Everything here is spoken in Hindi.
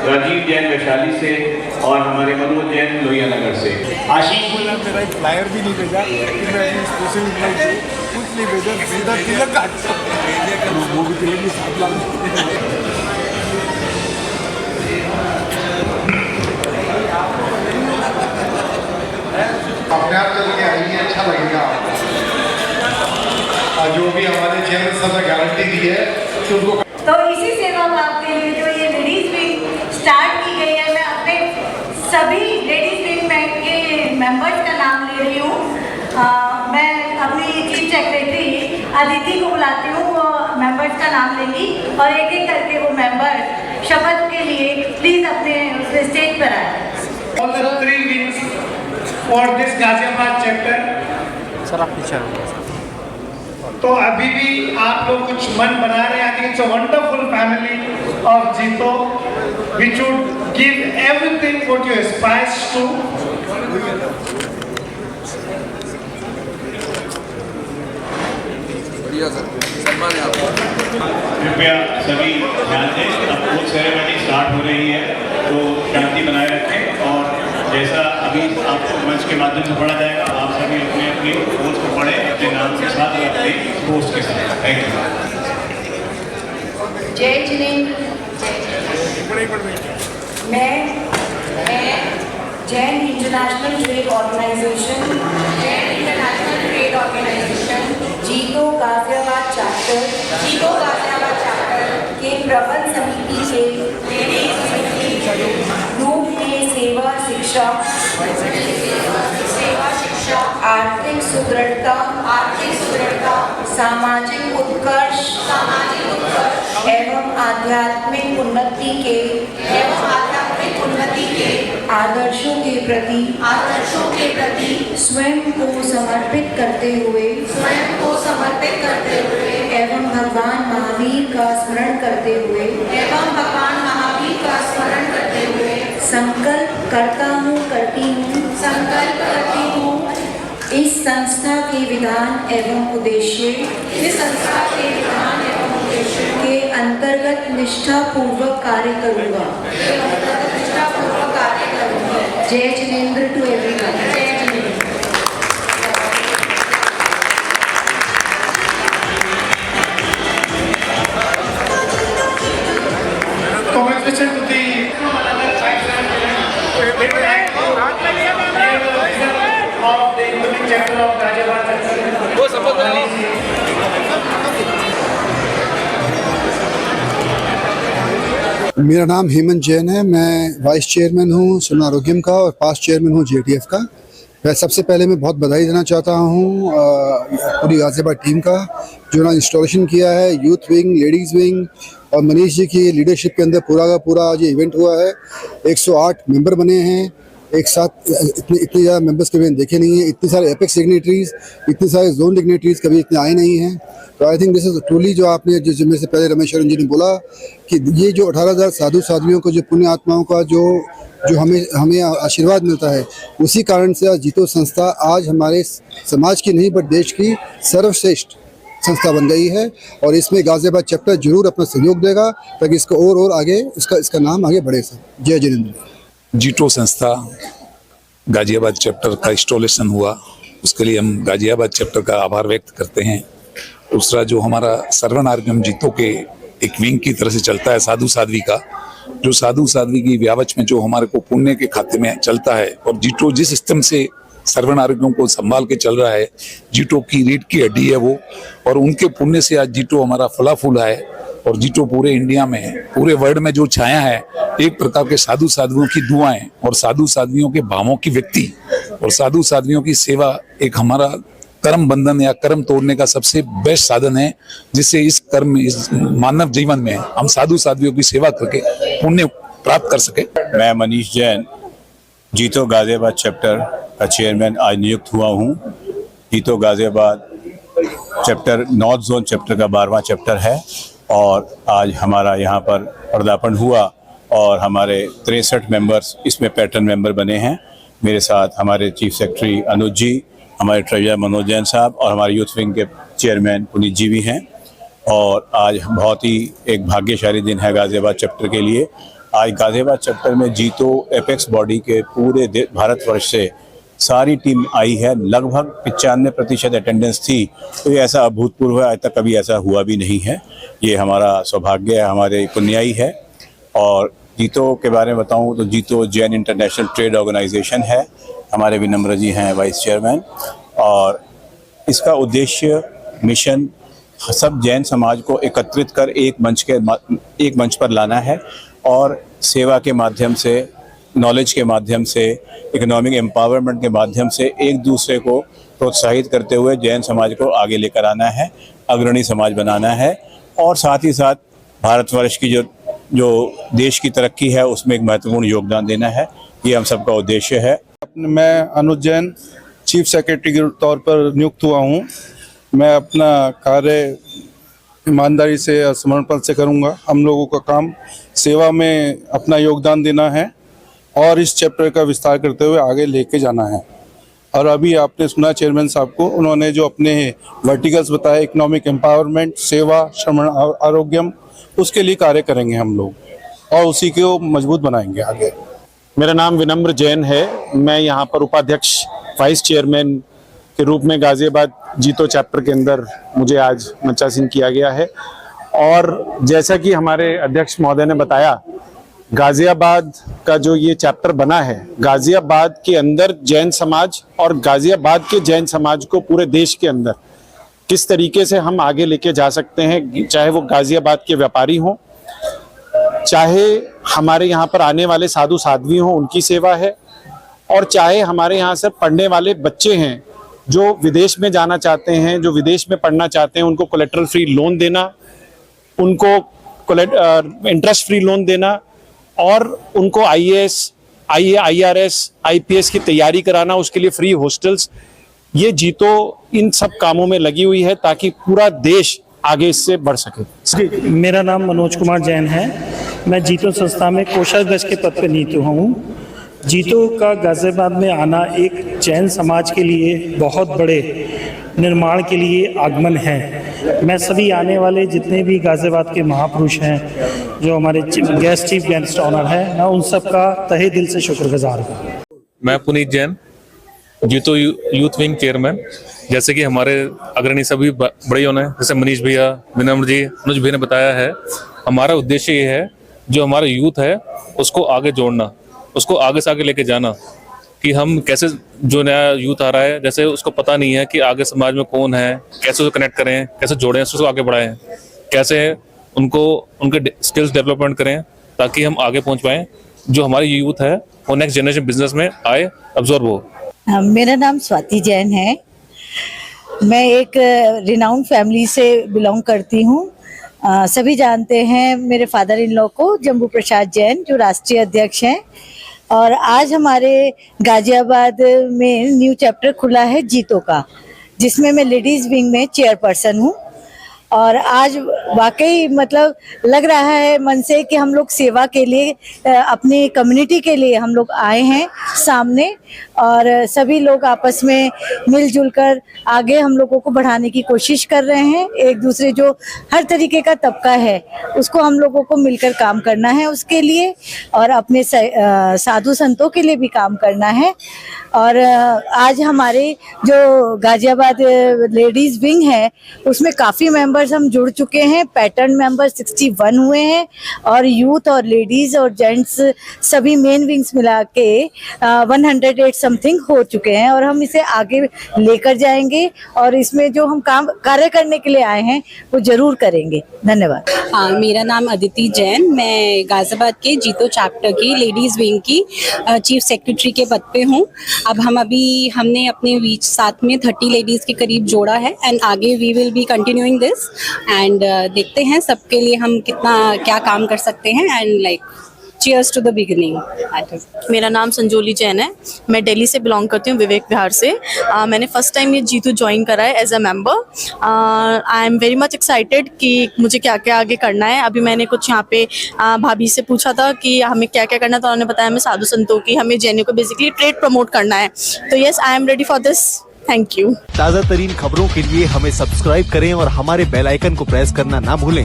राजीव जैन वैशाली से और हमारे मनोज जैन लोहिया नगर से। आशीष को मेरा एक फ्लायर भी नहीं भेजा, लेकिन मैं स्पेशल इन्वाइट कुछ नहीं भेजा, सीधा तिलक काट वो भी तिलक की साथ ला। अपने आप चल के आइए, अच्छा लगेगा आपको। जो भी हमारे चेयरमैन साहब ने गारंटी दी है तो उनको तो इसी सेवा भाव के लिए जो ये लेडीज विंग स्टार्ट की गई है, मैं अपने सभी लेडीज विंग के मेंबर्स का नाम ले रही हूँ। मैं अपनी चीफ सेक्रेटरी अदिति को बुलाती हूँ, वो मेंबर्स का नाम लेंगी और एक एक करके वो मेंबर शपथ के लिए प्लीज अपने स्टेज पर आए। All the 3 wings for this Ghaziabad chapter. Sir आप पीछे तो अभी भी आप लोग कुछ मन बना रहे हैं। I think it's a wonderful family of जीतो which would give everything what you aspire to। कृपया सभी ध्यान दें, अब फूल सेरेमनी स्टार्ट हो रही है, तो शांति बनाए रखें और जैसा अभी आपको मंच के माध्यम से पढ़ा जाएगा, आप सभी अपने अपने पोस्ट को पढ़ें अपने नाम के साथ और अपने पोस्ट के साथ। Thank you. जय जिनेंद्र। मैं जैन इंटरनेशनल ट्रेड ऑर्गेनाइजेशन जीतो गाजियाबाद चैप्टर के प्रबंध समिति के ग्रुप में सेवा शिक्षा आर्थिक सुदृढ़ता सामाजिक उत्कर्ष एवं आध्यात्मिक उन्नति के आदर्शों के प्रति स्वयं को समर्पित करते हुए एवं भगवान महावीर का स्मरण करते हुए संकल्प करता हूँ करती हूँ इस संस्था के विधान एवं उद्देश्य के अंतर्गत निष्ठापूर्वक कार्य करूँगा। जय Jinendra to everyone. Congratulations to the of the incoming chapter of Ghaziabad. मेरा नाम हेमंत जैन है। मैं वाइस चेयरमैन हूँ सुन आरोग्यम का और पास्ट चेयरमैन हूँ JTF का। मैं सबसे पहले मैं बहुत बधाई देना चाहता हूँ पूरी गाजियाबाद टीम का जो ना इंस्टॉलेशन किया है, यूथ विंग, लेडीज़ विंग और मनीष जी की लीडरशिप के अंदर पूरा का पूरा आज ये इवेंट हुआ है। 108 मेंबर बने हैं एक साथ। इतने ज़्यादा मेंबर्स कभी देखे नहीं है, इतने सारे एपेक्स डिग्नेटरीज, इतने सारे जोन डिग्नेटरीज कभी इतने आए नहीं हैं। तो I think this is truly जो आपने जो मेरे से पहले रमेश शरण जी ने बोला कि ये जो 18,000 साधु साध्वियों को जो पुण्य आत्माओं का जो हमें आशीर्वाद मिलता है, उसी कारण से आज जीतो संस्था आज हमारे समाज की नहीं बट देश की सर्वश्रेष्ठ संस्था बन गई है और इसमें गाजियाबाद चैप्टर जरूर अपना सहयोग देगा ताकि इसको और आगे इसका नाम आगे बढ़े सर। जय जिनेंद्र। जीतो संस्था गाजियाबाद चैप्टर का इंस्टॉलेशन हुआ, उसके लिए हम गाजियाबाद चैप्टर का आभार व्यक्त करते हैं। दूसरा जो हमारा सर्वन आर्गम जीतो के एक विंग की तरह से चलता है साधु साध्वी का, जो साधु साध्वी की व्यावच में जो हमारे को पुण्य के खाते में चलता है और जीतो जिस सिस्टम से सर्वन आर्गम को संभाल के चल रहा है, जीतो की रीढ़ की हड्डी है वो, और उनके पुण्य से आज जीतो हमारा फला फूला है और जीतो पूरे इंडिया में पूरे वर्ल्ड में जो छाया है एक प्रकार के साधु साध्वियों की दुआएं और साधु साध्वियों के भावों की व्यक्ति और साधु साध्वियों की सेवा एक हमारा कर्म बंधन या कर्म तोड़ने का सबसे बेस्ट साधन है, जिससे इस मानव जीवन में हम साधु साध्वियों की सेवा करके पुण्य प्राप्त कर सके। मैं मनीष जैन जीतो गाजियाबाद चैप्टर का चेयरमैन आज नियुक्त हुआ हूँ। जीतो Ghaziabad chapter north zone chapter का 12वां चैप्टर है और आज हमारा यहाँ पर पदार्पण हुआ और हमारे 63 मेंबर्स इसमें पैटर्न मेंबर बने हैं। मेरे साथ हमारे चीफ सेक्रेटरी अनुज जी, हमारे ट्रेजरर मनोज जैन साहब और हमारे यूथ विंग के चेयरमैन पुनीत जी भी हैं। और आज बहुत ही एक भाग्यशाली दिन है गाजियाबाद चैप्टर के लिए आज गाजियाबाद चैप्टर में जीतो एपेक्स बॉडी के पूरे भारतवर्ष से सारी टीम आई है, लगभग 95% अटेंडेंस थी। तो ये ऐसा अभूतपूर्व है, आज तक कभी ऐसा हुआ भी नहीं है। ये हमारा सौभाग्य है, हमारे पुण्याई है। और जीतो के बारे में बताऊं तो जीतो जैन इंटरनेशनल ट्रेड ऑर्गेनाइजेशन है, हमारे विनम्र जी हैं वाइस चेयरमैन। और इसका उद्देश्य मिशन सब जैन समाज को एकत्रित कर एक मंच पर लाना है और सेवा के माध्यम से, नॉलेज के माध्यम से, इकोनॉमिक एम्पावरमेंट के माध्यम से एक दूसरे को प्रोत्साहित करते हुए जैन समाज को आगे लेकर आना है, अग्रणी समाज बनाना है। और साथ ही साथ भारतवर्ष की जो देश की तरक्की है उसमें एक महत्वपूर्ण योगदान देना है, ये हम सबका उद्देश्य है। मैं अनुज जैन चीफ सेक्रेटरी के तौर पर नियुक्त हुआ हूँ। मैं अपना कार्य ईमानदारी से और समर्पण से करूँगा। हम लोगों का काम सेवा में अपना योगदान देना है और इस चैप्टर का विस्तार करते हुए आगे लेके जाना है। और अभी आपने सुना चेयरमैन साहब को, उन्होंने जो अपने वर्टिकल्स बताए, इकोनॉमिक एम्पावरमेंट, सेवा, श्रमण, आरोग्यम, उसके लिए कार्य करेंगे हम लोग और उसी को मजबूत बनाएंगे आगे। मेरा नाम विनम्र जैन है। मैं यहाँ पर उपाध्यक्ष वाइस चेयरमैन के रूप में गाजियाबाद जीतो चैप्टर के अंदर मुझे आज मंचासीन किया गया है। और जैसा कि हमारे अध्यक्ष महोदय ने बताया, गाजियाबाद का जो ये चैप्टर बना है, गाजियाबाद के अंदर जैन समाज और गाजियाबाद के जैन समाज को पूरे देश के अंदर किस तरीके से हम आगे लेके जा सकते हैं, चाहे वो गाजियाबाद के व्यापारी हों, चाहे हमारे यहाँ पर आने वाले साधु साध्वी हों, उनकी सेवा है, और चाहे हमारे यहाँ से पढ़ने वाले बच्चे हैं जो विदेश में जाना चाहते हैं, जो विदेश में पढ़ना चाहते हैं, उनको कोलेटरल फ्री लोन देना, उनको इंटरेस्ट फ्री लोन देना और उनको IAS, IRS, IPS की तैयारी कराना, उसके लिए फ्री हॉस्टल्स। ये जीतो इन सब कामों में लगी हुई है ताकि पूरा देश आगे इससे बढ़ सके। मेरा नाम मनोज कुमार जैन है। मैं जीतो संस्था में कोषाध्यक्ष के पद पर नियुक्त हुआ हूँ। जीतो का गाजियाबाद में आना एक जैन समाज के लिए बहुत बड़े निर्माण के लिए आगमन है। मैं सभी आने वाले जितने भी गाजियाबाद के महापुरुष हैं, जो हमारे चीफ गेस्ट ऑनर है, मैं उन सब का तहे दिल से शुक्रगुजार हूँ। मैं पुनीत जैन, जीतो यूथ विंग चेयरमैन। जैसे कि हमारे अग्रणी सभी बड़े होने, जैसे मनीष भैया, विनम्र जी, अनुज भैया ने बताया है, हमारा उद्देश्य ये है जो हमारा यूथ है उसको आगे जोड़ना, उसको आगे से आगे लेके जाना, कि हम कैसे, जो नया यूथ आ रहा है, जैसे उसको पता नहीं है कि आगे समाज में कौन है, कैसे उसको कनेक्ट करें, कैसे जोड़ें, उसको आगे बढ़ाएं, कैसे उनको उनके स्किल्स डेवलपमेंट करें ताकि हम आगे पहुंच पाएं। जो हमारी यूथ है वो नेक्स्ट जनरेशन बिजनेस में आए, अब्जॉर्ब हो। मेरा नाम स्वाति जैन है। मैं एक रिनाउंड फैमिली से बिलोंग करती हूँ। सभी जानते हैं मेरे फादर इन लॉ को, जम्बू प्रसाद जैन, जो राष्ट्रीय अध्यक्ष हैं। और आज हमारे गाजियाबाद में न्यू चैप्टर खुला है जीतो का, जिसमें मैं लेडीज़ विंग में चेयरपर्सन हूँ। और आज वाकई मतलब लग रहा है मन से कि हम लोग सेवा के लिए, अपनी कम्युनिटी के लिए हम लोग आए हैं सामने, और सभी लोग आपस में मिलजुल कर आगे हम लोगों को बढ़ाने की कोशिश कर रहे हैं। एक दूसरे, जो हर तरीके का तबका है, उसको हम लोगों को मिलकर काम करना है उसके लिए, और अपने साधु संतों के लिए भी काम करना है। और आज हमारे जो गाजियाबाद लेडीज़ विंग है उसमें काफ़ी मेंबर्स हम जुड़ चुके हैं। पैटर्न मेंबर 61 हुए हैं, और यूथ और लेडीज़ और जेंट्स सभी मेन विंग्स मिला के 108 समथिंग हो चुके हैं। और हम इसे आगे लेकर जाएंगे, और इसमें जो हम कार्य करने के लिए आए हैं वो जरूर करेंगे। धन्यवाद। मेरा नाम अदिति जैन, मैं गाजियाबाद के जीतो चैप्टर की लेडीज़ विंग की चीफ सेक्रेटरी के पद पे हूँ। अब हमने अपने बीच साथ में 30 लेडीज़ के करीब जोड़ा है, एंड आगे we will be continuing this, and देखते हैं सबके लिए हम क्या काम कर सकते हैं, and like cheers to the beginning. मेरा नाम संजोली जैन है। मैं दिल्ली से बिलोंग करती हूँ, विवेक विहार से। मैंने फर्स्ट टाइम ये जीतू ज्वाइन करा है as a member. I am very much excited कि मुझे क्या क्या आगे करना है। अभी मैंने कुछ यहाँ पे भाभी से पूछा था कि हमें क्या क्या करना था, उन्होंने बताया हमें साधु संतों की, हमें जैनियों को बेसिकली ट्रेड प्रमोट करना है। तो yes, I am ready for this. Thank you. ताज़ा तरीन खबरों के लिए हमें सब्सक्राइब करें और हमारे बेल आइकन को प्रेस करना ना भूलें।